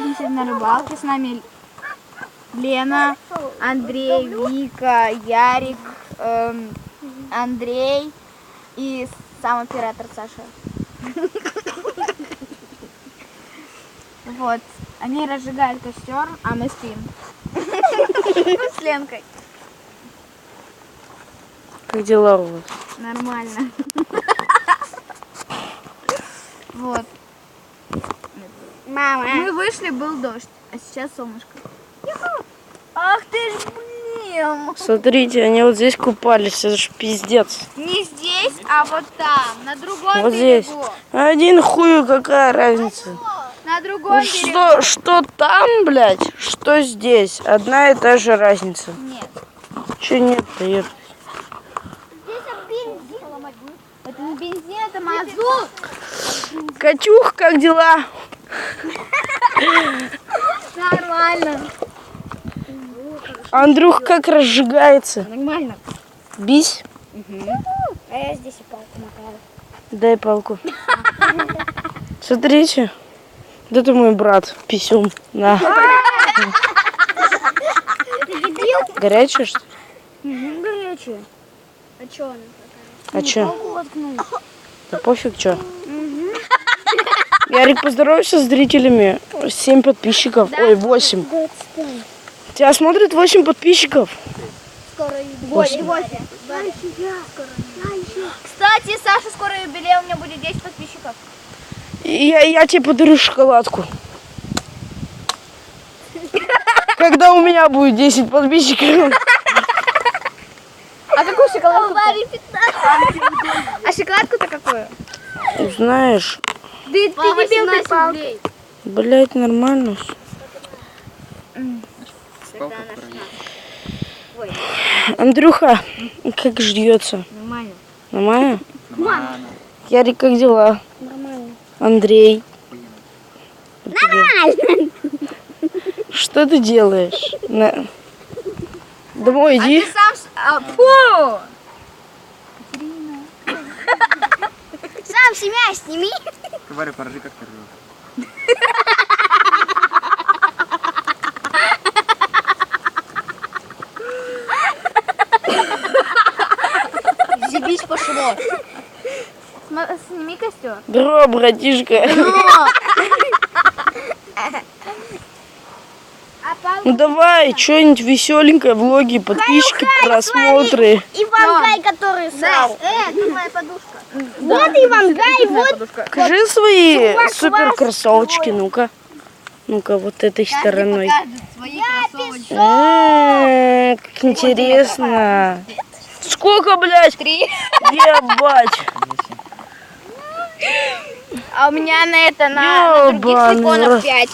сегодня сидим на рыбалке. С нами Лена, Андрей, Вика, Ярик, Андрей и сам оператор Саша. Вот. Они разжигают костер, а мы спим. С Ленкой. Как дела у вас? Нормально. Вот. Мама. Мы вышли, был дождь, а сейчас солнышко. Ах ты ж, блин. Смотрите, они вот здесь купались, это ж пиздец. Не здесь, а вот там, на другом Вот здесь. берегу. Один хую, какая разница? На другом Ну берегу. что там, блядь, что здесь? Одна и та же разница. Нет. Че нет-то, еб? Это не бензин, это мазут. Катюх, как дела? Нормально. Андрюх, как разжигается? Нормально. Бись. А я здесь и палку макаю. Дай палку. Смотрите. Вот это мой брат, писюм. На. Горячая, что ли? Горячая. А чё она такая? А чё? Палку воткнула. Да пофиг, чё. Ярик, поздоровайся с зрителями. 7 подписчиков. Ой, 8. Тебя смотрит 8 подписчиков. Скоро и 8. Кстати, Саша, скоро юбилей, у меня будет 10 подписчиков. Я тебе подарю шоколадку. Когда у меня будет 10 подписчиков. А какую шоколадку? А шоколадку-то какую? Узнаешь. Да ты дебил, ты палку. Блять, нормально. Андрюха, как ждется? Нормально. Нормально? Ярик, как дела? Нормально. Андрей. Нормально. Что ты делаешь? Домой А иди. ты сам... Фу! Сам себя сними. Говорю, поржи как ты ржешь. Зебись пошло. Сними костер. Здорово, братишка. Ну давай, что-нибудь веселенькое, влоги, подписчики, просмотры. Иван Гай, который срал. Это моя подушка. Вот Иван Гай, вот. Покажи свои супер кроссовочки, ну-ка. Ну-ка, вот этой стороной. Свои кроссовочки. Как интересно. Сколько, блядь? 3. Ебать. А у меня на это, на других Ёбаный телефонах рот. 5.